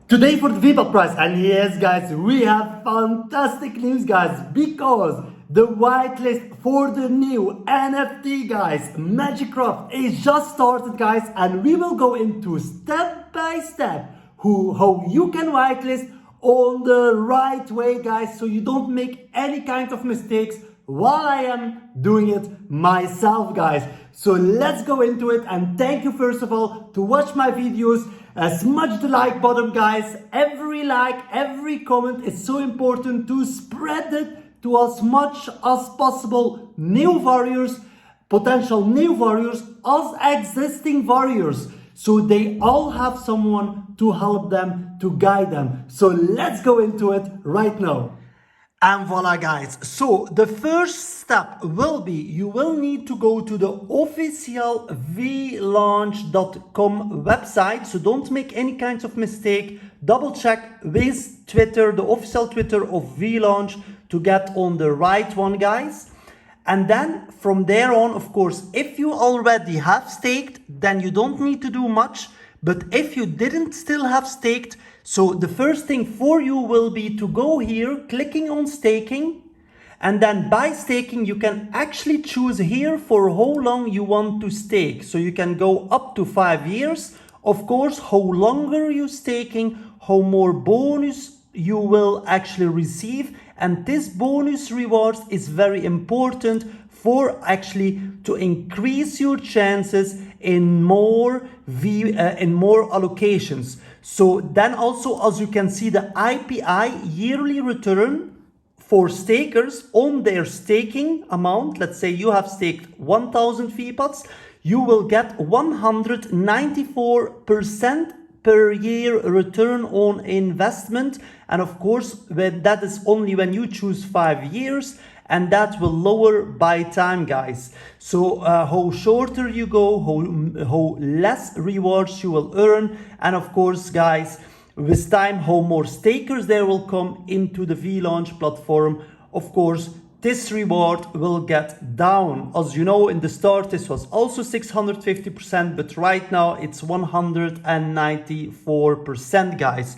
Today for the Vpad price, and yes guys, we have fantastic news guys, because the whitelist for the new NFT guys, Mcrt, is just started guys, and we will go into step by step how you can whitelist on the right way guys, so you don't make any kind of mistakes while I am doing it myself guys. So let's go into it, and thank you first of all to watch my videos. Smash the like button guys. Every like, every comment is so important to spread it to as much as possible new warriors, potential new warriors, as existing warriors, so they all have someone to help them, to guide them. So let's go into it right now. And voila guys, so the first step will be, you will need to go to the official Vlaunch.com website. So don't make any kinds of mistake. Double check with Twitter, the official Twitter of Vlaunch, to get on the right one guys. And then from there on, of course, if you already have staked, then you don't need to do much. But if you didn't still have staked, so the first thing for you will be to go here, clicking on staking, and then by staking you can actually choose here for how long you want to stake. So you can go up to 5 years. Of course, how longer you staking, how more bonus you will actually receive, and this bonus rewards is very important for actually to increase your chances in more allocations. So then also, as you can see, the IPI yearly return for stakers on their staking amount, let's say you have staked 1000 Vpads, you will get 194% per year return on investment. And of course, that is only when you choose 5 years, and that will lower by time guys. So how shorter you go, how less rewards you will earn, and of course guys, with time, how more stakers there will come into the Vlaunch platform. Of course, this reward will get down. As you know, in the start this was also 650%, but right now it's 194% guys.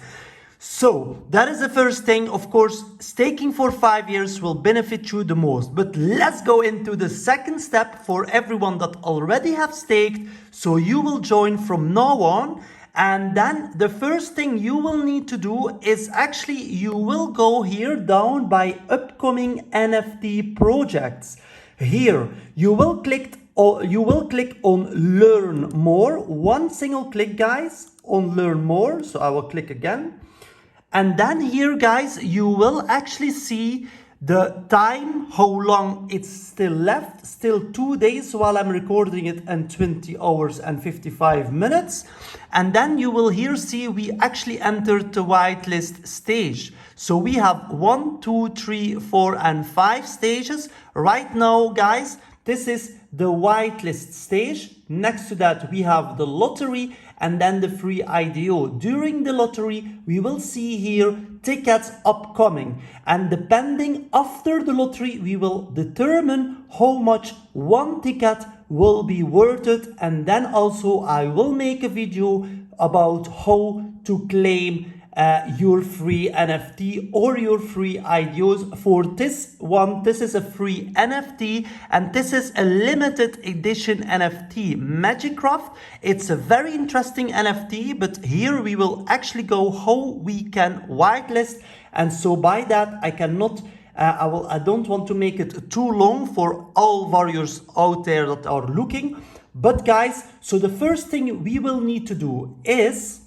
So that is the first thing. Of course, staking for 5 years will benefit you the most. But let's go into the second step for everyone that already have staked. So you will join from now on. And then the first thing you will need to do is actually you will go here down by upcoming NFT projects. Here you will click on learn more. One single click guys on learn more. So I will click again. And then here guys, you will actually see the time, how long it's still left. Still 2 days while I'm recording it, and 20 hours and 55 minutes. And then you will here see we actually entered the whitelist stage. So we have 1, 2, 3, 4, and 5 stages. Right now guys, this is the whitelist stage. Next to that we have the lottery, and then the free IDO. During the lottery, we will see here tickets upcoming. And depending after the lottery, we will determine how much one ticket will be worth it. And then also I will make a video about how to claim your free NFT or your free IDOs. For this one, this is a free NFT, and this is a limited edition NFT, Mcrt. It's a very interesting NFT, but here we will actually go how we can whitelist. And so by that, I cannot I don't want to make it too long for all warriors out there that are looking. But guys, so the first thing we will need to do is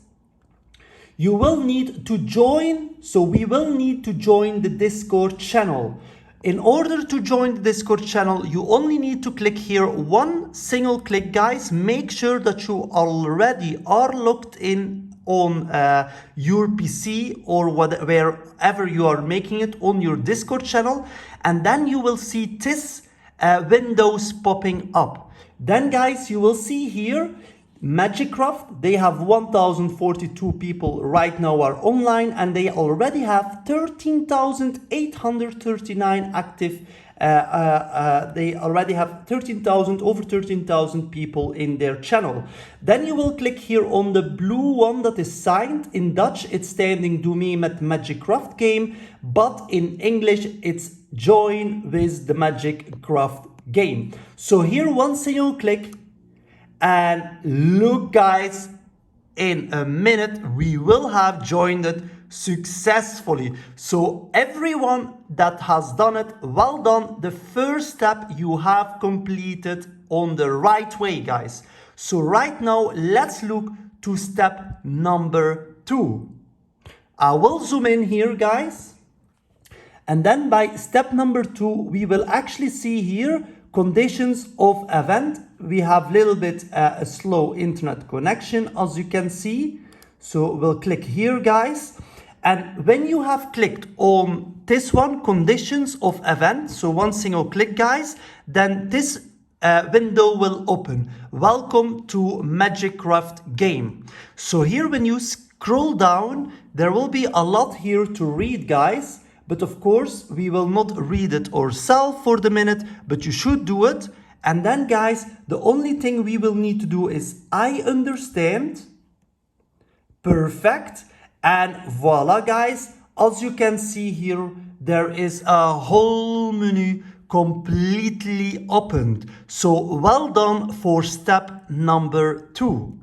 you will need to join. So we will need to join the Discord channel. In order to join the Discord channel, you only need to click here, one single click guys. Make sure that you already are logged in on your PC or wherever you are making it on your Discord channel, and then you will see this windows popping up. Then guys, you will see here Mcrt, they have 1042 people right now are online, and they already have 13,839 active they already have 13,000, over 13,000 people in their channel. Then you will click here on the blue one that is signed. In Dutch, it's standing Doe mee met Mcrt game, but in English, it's join with the Mcrt game. So here, one single click, and look, guys, in a minute, we will have joined it successfully. So everyone that has done it, well done. The first step you have completed on the right way, guys. So right now, let's look to step number 2. I will zoom in here, guys. And then by step number 2, we will actually see here conditions of event. We have a little bit a slow internet connection, as you can see. So we'll click here, guys. And when you have clicked on this one, conditions of event, so one single click, guys, then this window will open. Welcome to Mcrt game. So here, when you scroll down, there will be a lot here to read, guys. But of course, we will not read it ourselves for the minute, but you should do it. And then, guys, the only thing we will need to do is I understand. Perfect. And voila, guys, as you can see here, there is a whole menu completely opened. So well done for step number 2.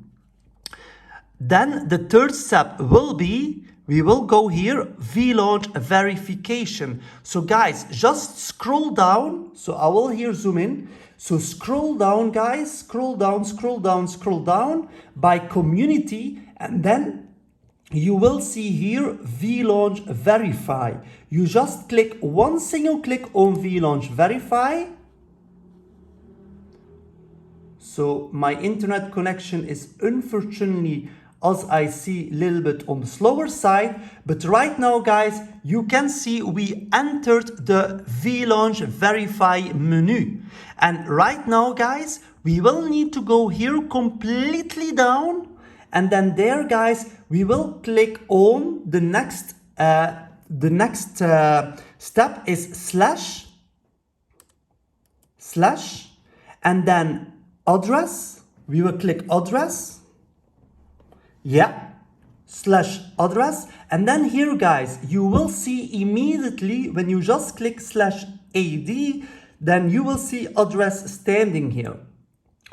Then the third step will be, we will go here, Vlaunch verification. So guys, just scroll down. So I will here zoom in. So scroll down, guys, scroll down, scroll down, scroll down by community, and then you will see here Vlaunch verify. You just click one single click on Vlaunch verify. So my internet connection is unfortunately, as I see, a little bit on the slower side. But right now, guys, you can see we entered the Vlaunch verify menu. And right now, guys, we will need to go here completely down. And then there, guys, we will click on the next step is slash, and then address. We will click address. Yeah, slash address. And then here, guys, you will see immediately when you just click slash AD, then you will see address standing here.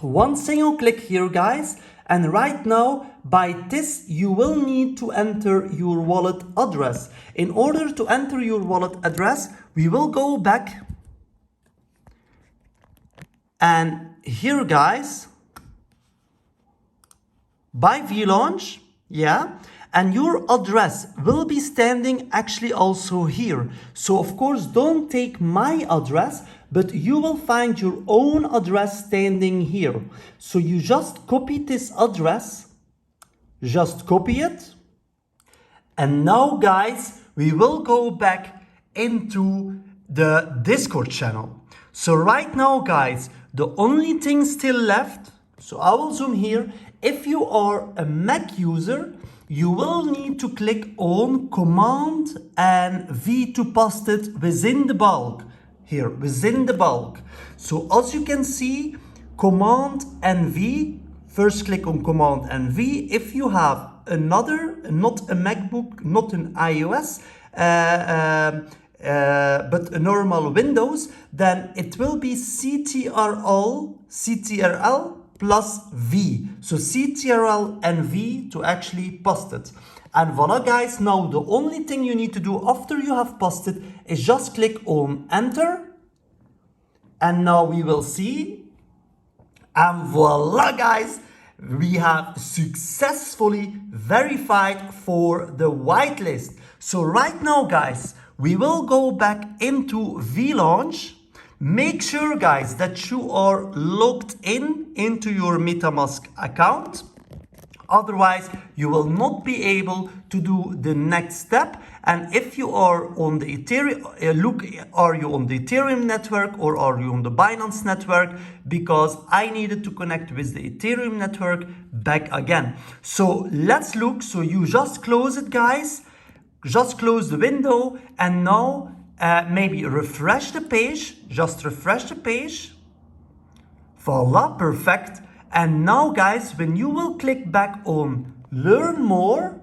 One single click here, guys. And right now, by this, you will need to enter your wallet address. In order to enter your wallet address, we will go back. And here, guys, by Vlaunch, yeah, and your address will be standing actually also here. So of course, don't take my address, but you will find your own address standing here. So you just copy this address, just copy it. And now, guys, we will go back into the Discord channel. So right now, guys, the only thing still left, so I will zoom here. If you are a Mac user, you will need to click on Command and V to paste it within the bulk. Here, within the bulk. So as you can see, Command and V, first click on Command and V. If you have another, not a MacBook, not an iOS, but a normal Windows, then it will be CTRL plus V. So CTRL and V to actually paste it. And voila, guys, now the only thing you need to do after you have pasted is just click on enter. And now we will see. And voila, guys, we have successfully verified for the whitelist. So right now, guys, we will go back into Vlaunch. Make sure, guys, that you are logged into your MetaMask account. Otherwise, you will not be able to do the next step. And if you are on the Ethereum, are you on the Ethereum network or are you on the Binance network? Because I needed to connect with the Ethereum network back again. So let's look. So you just close it, guys. Just close the window. And now maybe refresh the page, just refresh the page. Voila, perfect. And now guys, when you will click back on learn more,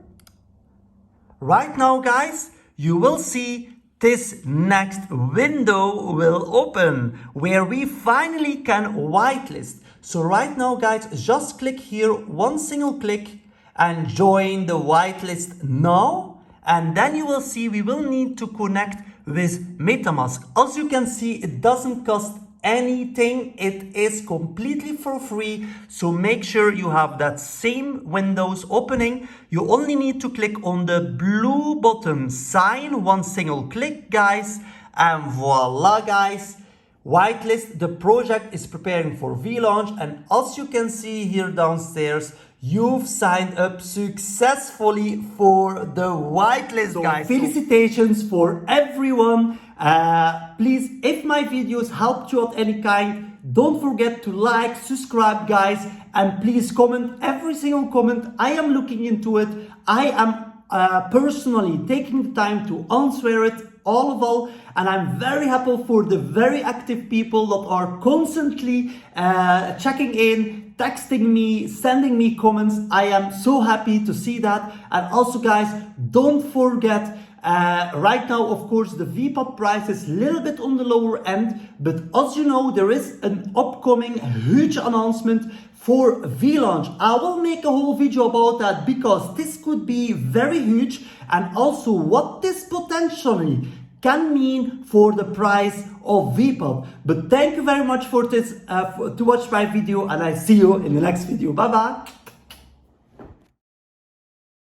right now guys, you will see this next window will open where we finally can whitelist. So right now guys, just click here, one single click and join the whitelist now. And then you will see we will need to connect with MetaMask. As you can see, it doesn't cost anything. It is completely for free. So make sure you have that same windows opening. You only need to click on the blue button, sign, one single click guys. And voila guys, whitelist, the project is preparing for VLaunch. And as you can see here downstairs, you've signed up successfully for the whitelist, guys. Felicitations for everyone. Please, if my videos helped you at any kind, don't forget to like, subscribe, guys, and please comment every single comment. I am looking into it. I am personally taking the time to answer it, all, and I'm very happy for the very active people that are constantly checking in, texting me, sending me comments. I am so happy to see that. And also guys, don't forget, right now of course the Vpad price is a little bit on the lower end, but as you know, there is an upcoming huge announcement for VLaunch. I will make a whole video about that because this could be very huge, and also what this potentially can mean for the price of Vpad. But thank you very much for this to watch my video, and I see you in the next video. Bye bye.